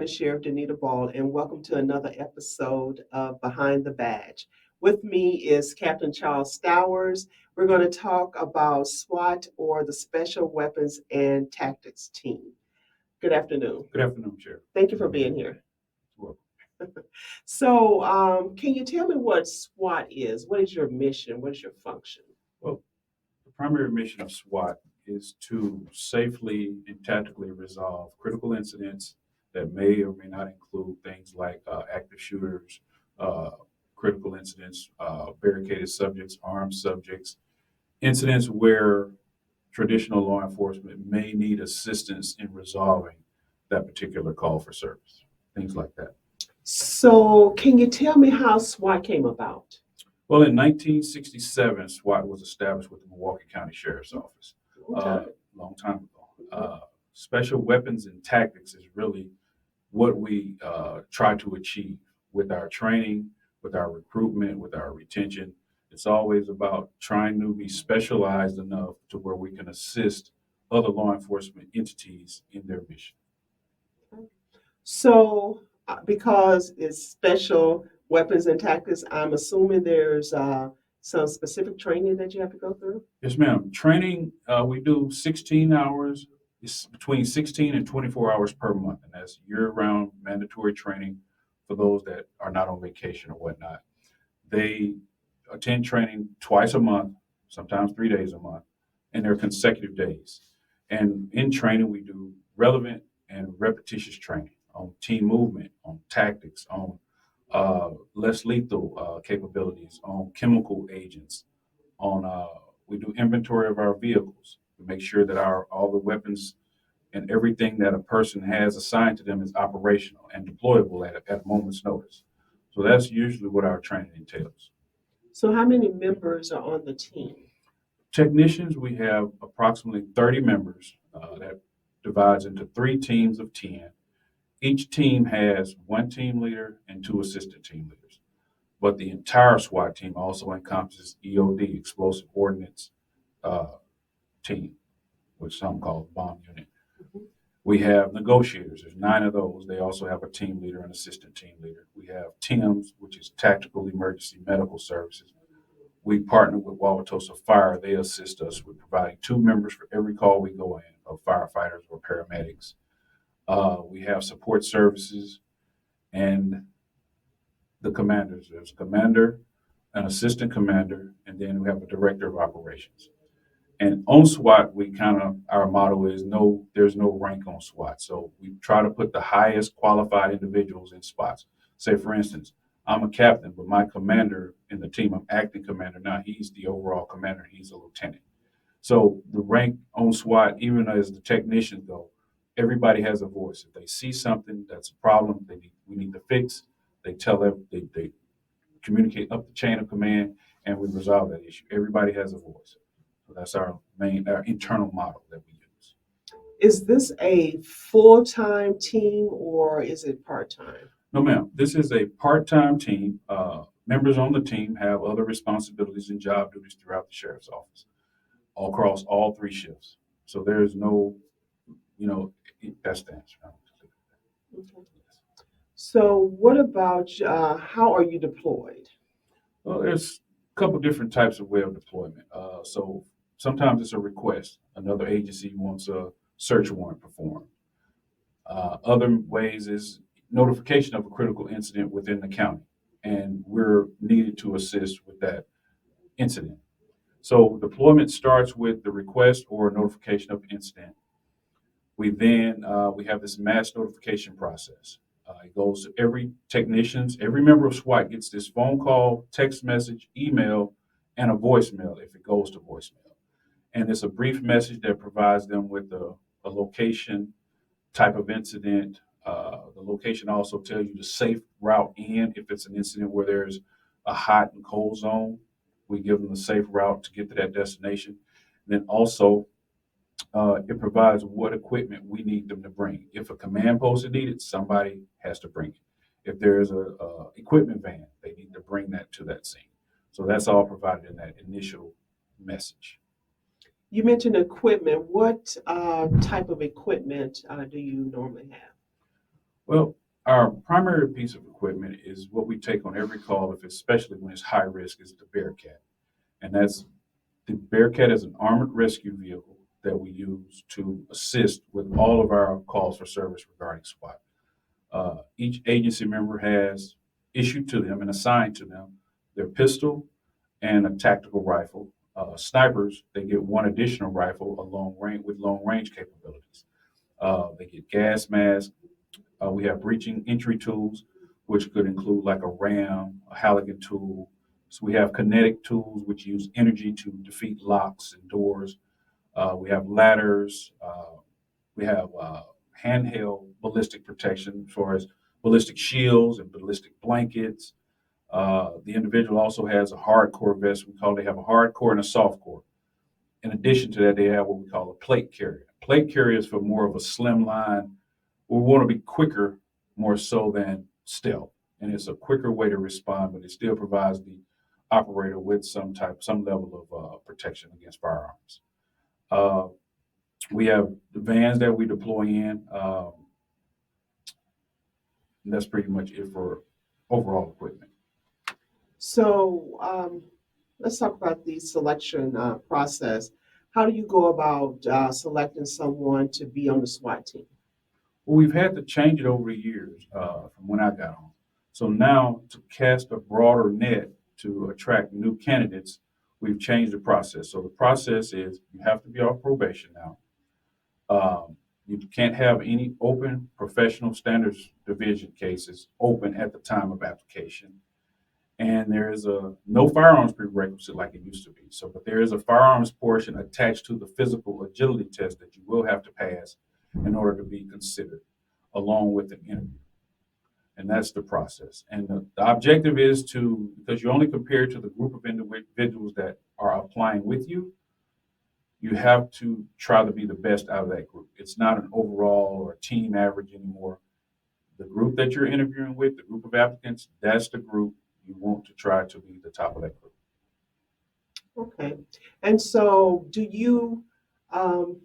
County Sheriff Denita R, and welcome to another episode of Behind the Badge. With me is Captain Charles Stowers. We're going to talk about SWAT, or the Special Weapons and Tactics Team. Good afternoon. Good afternoon, Sheriff. Thank you for being here. Well, So, can you tell me what SWAT is? What is your mission? What is your function? well, the primary mission of SWAT is to safely and tactically resolve critical incidents that may or may not include things like active shooters, uh, critical incidents, barricaded subjects, armed subjects, incidents where traditional law enforcement may need assistance in resolving that particular call for service, things like that. So, can you tell me how SWAT came about? Well, in 1967, SWAT was established with the Milwaukee County Sheriff's Office. Okay. Long time ago. Special weapons and tactics is really what we try to achieve with our training, with our recruitment, with our retention. It's always about trying to be specialized enough to where we can assist other law enforcement entities in their mission. So, because it's special weapons and tactics, I'm assuming there's some specific training that you have to go through? Yes, ma'am. Training, we do 16 hours. It's between 16 and 24 hours per month, and that's year-round mandatory training for those that are not on vacation or whatnot. They attend training twice a month, sometimes 3 days a month, and they're consecutive days. And in training, we do relevant and repetitious training on team movement, on tactics, on less lethal capabilities, on chemical agents, on we do inventory of our vehicles to make sure that all the weapons and everything that a person has assigned to them is operational and deployable at a moment's notice. So that's usually what our training entails. So, how many members are on the team? Technicians, we have approximately 30 members that divides into 3 teams of 10. Each team has 1 team leader and 2 assistant team leaders. But the entire SWAT team also encompasses EOD, explosive ordnance team, which some call bomb unit. Mhm. We have negotiators. There's 9 of those. They also have a team leader and assistant team leader. We have TIMS, which is Tactical Emergency Medical Services. We partner with Wauwatosa Fire. They assist us with providing 2 members for every call we go in of firefighters or paramedics. We have support services and the commanders. There's a commander, an assistant commander, and then we have a director of operations. And on SWAT, our motto is there's no rank on SWAT. So we try to put the highest qualified individuals in spots. Say, for instance, I'm a captain, but my commander in the team, I'm acting commander now. He's the overall commander. He's a lieutenant. So the rank on SWAT, even as the technicians go, everybody has a voice. If they see something that's a problem, we need to fix. They tell them, they communicate up the chain of command, and we resolve that issue. Everybody has a voice. So that's our internal model that we use. Is this a full-time team or is it part-time? No, ma'am. This is a part-time team. Members on the team have other responsibilities and job duties throughout the sheriff's office, all across all 3 shifts. So there's no, that's the answer. Okay. So, what about how are you deployed? Well, there's a couple different types of way of deployment. So sometimes it's a request. Another agency wants a search warrant performed. Other ways is notification of a critical incident within the county, and we're needed to assist with that incident. So deployment starts with the request or notification of incident. We then we have this mass notification process. It goes to every member of SWAT gets this phone call, text message, email, and a voicemail if it goes to voicemail. And it's a brief message that provides them with a location, type of incident. The location also tells you the safe route in if it's an incident where there's a hot and cold zone. We give them the safe route to get to that destination. And then also it provides what equipment we need them to bring. If a command post is needed, somebody has to bring it. If there's a equipment van, they need to bring that to that scene. So that's all provided in that initial message. You mentioned equipment. What type of equipment do you normally have? Well, our primary piece of equipment is what we take on every call, if especially when it's high risk, is the Bearcat. And that's the Bearcat is an armored rescue vehicle that we use to assist with all of our calls for service regarding SWAT. Each agency member has issued to them and assigned to them their pistol and a tactical rifle. Snipers, they get one additional rifle with long range capabilities. They get gas masks. We have breaching entry tools, which could include like a ram, a Halligan tool. So we have kinetic tools, which use energy to defeat locks and doors. We have ladders. We have handheld ballistic protection as far as ballistic shields and ballistic blankets. The individual also has a hardcore vest. They have a hardcore and a softcore. In addition to that, they have what we call a plate carrier. Plate carrier is for more of a slim line. We want to be quicker more so than stealth. And it's a quicker way to respond, but it still provides the operator with some level of protection against firearms. Uh, we have the vans that we deploy in. And that's pretty much it for overall equipment. So let's talk about the selection process. How do you go about selecting someone to be on the SWAT team? Well, we've had to change it over the years from when I got on. So now to cast a broader net to attract new candidates, we've changed the process. So the process is you have to be off probation now. You can't have any open professional standards division cases open at the time of application. And there is a no firearms prerequisite like it used to be. So, but there is a firearms portion attached to the physical agility test that you will have to pass in order to be considered, along with an interview. And that's the process. And the objective is because you only compare to the group of individuals that are applying with you, you have to try to be the best out of that group. It's not an overall or team average anymore. The group that you're interviewing with, the group of applicants, that's the group you want to try to be the top of that group. Okay. And so do you um,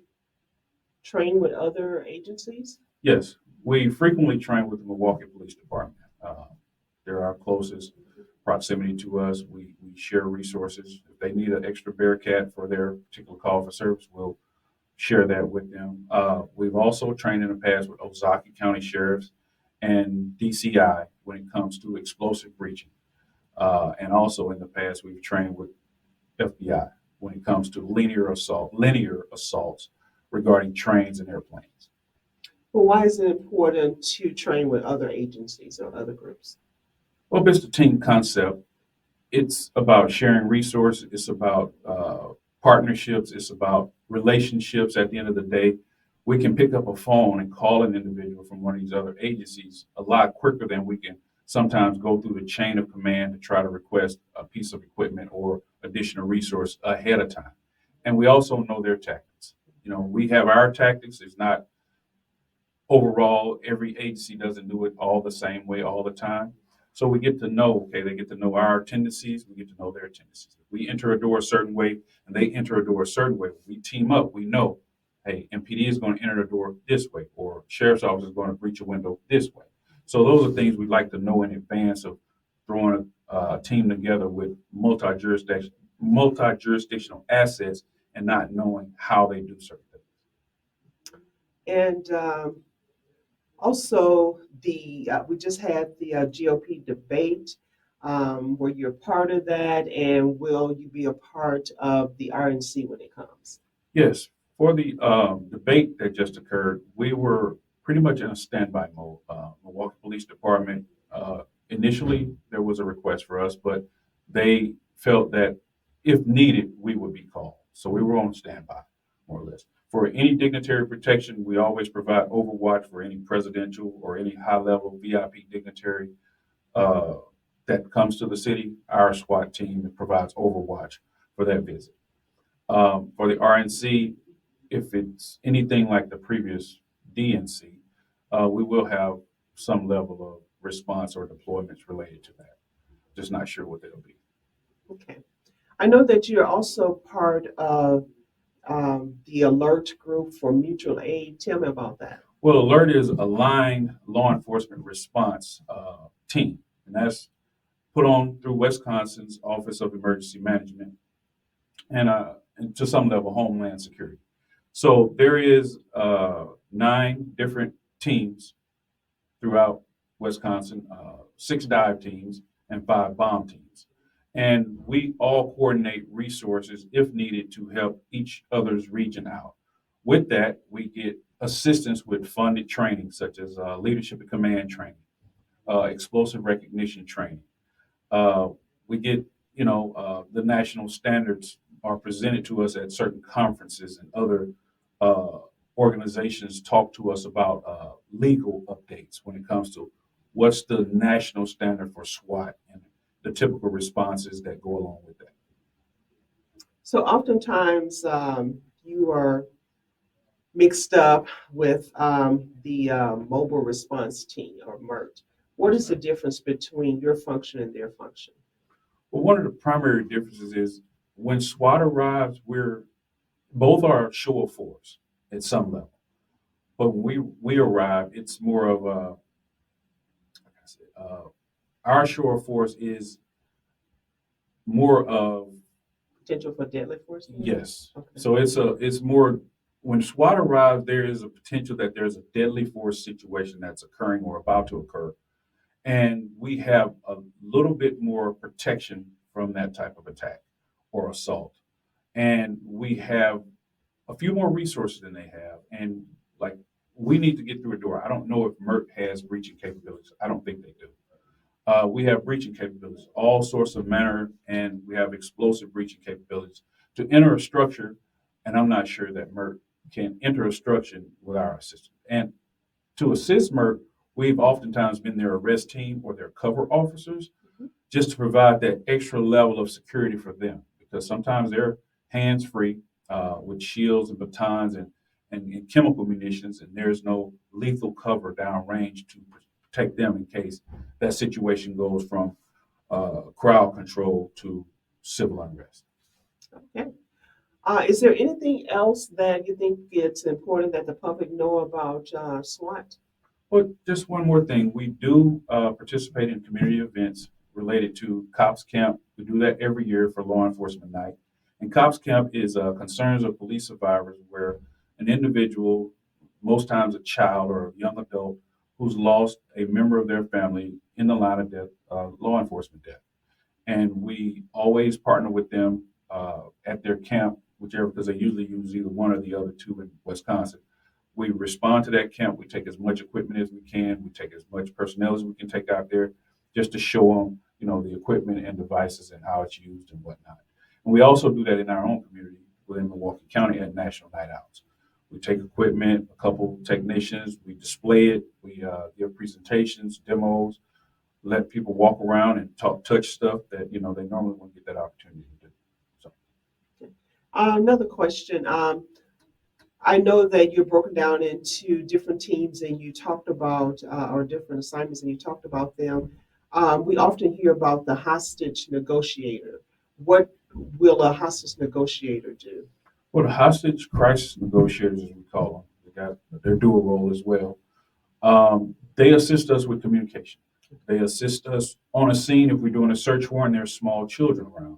train with other agencies? Yes, we frequently train with the Milwaukee Police Department. They're our closest proximity to us. We share resources. If they need an extra Bearcat for their particular call for service, we'll share that with them. We've also trained in the past with Ozaukee County Sheriffs and DCI when it comes to explosive breaching. And also in the past, we've trained with FBI when it comes to linear assaults regarding trains and airplanes. Well, why is it important to train with other agencies or other groups? Well, it's the team concept. It's about sharing resources. It's about partnerships. It's about relationships. At the end of the day, we can pick up a phone and call an individual from one of these other agencies a lot quicker than we can sometimes go through the chain of command to try to request a piece of equipment or additional resource ahead of time. And we also know their tactics. We have our tactics. It's not overall, every agency doesn't do it all the same way all the time. So we get to know, they get to know our tendencies, we get to know their tendencies. If we enter a door a certain way and they enter a door a certain way, we team up, we know, hey, MPD is going to enter the door this way, or Sheriff's Office is going to breach a window this way. So those are things we'd like to know in advance of throwing a team together with multi-jurisdictional assets and not knowing how they do certain things. And also, we just had the GOP debate. Were you a part of that, and will you be a part of the RNC when it comes? Yes, for the debate that just occurred, we were pretty much in a standby mode. Milwaukee Police Department, initially there was a request for us, but they felt that if needed, we would be called. So we were on standby, more or less. For any dignitary protection, we always provide overwatch for any presidential or any high-level VIP dignitary that comes to the city. Our SWAT team provides overwatch for that visit. For the RNC, if it's anything like the previous DNC, we will have some level of response or deployments related to that. Just not sure what they'll be. Okay. I know that you're also part of the alert group for mutual aid. Tell me about that. Well, alert is aligned law enforcement response team, and that's put on through Wisconsin's Office of Emergency Management and to some level Homeland Security. So there is 9 different teams throughout Wisconsin, 6 dive teams and 5 bomb teams. And we all coordinate resources if needed to help each other's region out. With that, we get assistance with funded training such as leadership and command training, explosive recognition training. Uh, we get, the national standards are presented to us at certain conferences, and other uh, organizations talk to us about legal updates when it comes to what's the national standard for SWAT and the typical responses that go along with that. So oftentimes you are mixed up with the mobile response team or MERT. What is the Right. difference between your function and their function? Well, one of the primary differences is when SWAT arrives, we're both are show of force at some level. But when we arrive, it's more of a, like I said, our shore force is more of Potential for deadly force? yes. Okay. So it's more when SWAT arrives, there is a potential that there's a deadly force situation that's occurring or about to occur, and we have a little bit more protection from that type of attack or assault, and we have a few more resources than they have, and like we need to get through a door. I don't know if MERT has breaching capabilities. I don't think they do. We have breaching capabilities, all sorts of manner, and we have explosive breaching capabilities to enter a structure. And I'm not sure that MERT can enter a structure with our assistance. And to assist MERT, we've oftentimes been their arrest team or their cover officers, Mhm. just to provide that extra level of security for them, because sometimes they're hands free with shields and batons and chemical munitions, and there's no lethal cover downrange to protect them in case that situation goes from crowd control to civil unrest. Okay. Is there anything else that you think it's important that the public know about SWAT? But just one more thing, we do participate in community events related to Cops Camp. We do that every year for Law Enforcement Night. And Cops Camp is concerns of police survivors where an individual, most times a child or a young adult, who's lost a member of their family in the line of death, law enforcement death. And we always partner with them at their camp, whichever, because they usually use either one or the other two in Wisconsin. We respond to that camp. We take as much equipment as we can. We take as much personnel as we can take out there, just to show them, the equipment and devices and how it's used and whatnot. And we also do that in our own community within Milwaukee County at National Night Outs. We take equipment, a couple technicians, we display it, we give presentations, demos, let people walk around and touch stuff that they normally won't get that opportunity to do. So Another question. I know that you're broken down into different teams and you talked about, or different assignments and you talked about them. We often hear about the hostage negotiator. What will a hostage negotiator do? well, the hostage crisis negotiators, as we call them, they got their dual role as well. They assist us with communication. They assist us on a scene if we're doing a search warrant. There's small children around.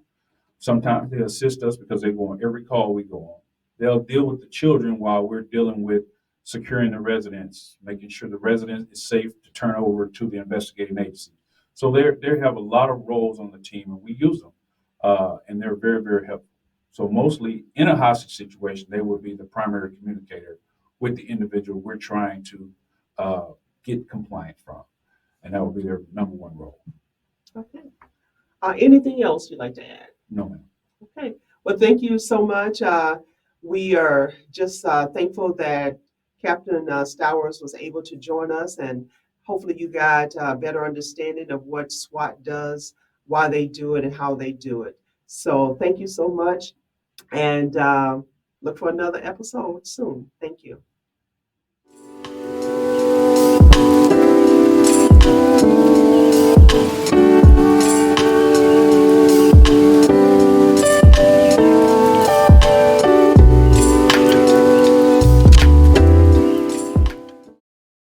Sometimes they assist us because they go on every call we go on. They'll deal with the children while we're dealing with securing the residence, making sure the resident is safe to turn over to the investigating agency. So they have a lot of roles on the team, and we use them, and they're very, very helpful. So mostly in a hostage situation, they will be the primary communicator with the individual we're trying to uh, get compliant from, and that will be their number one role. Okay. Anything else you'd like to add? No, ma'am. Okay. Well, thank you so much. We are just thankful that Captain Stowers was able to join us, and hopefully, you got a better understanding of what SWAT does, why they do it, and how they do it. So, thank you so much, and look for another episode soon. Thank you.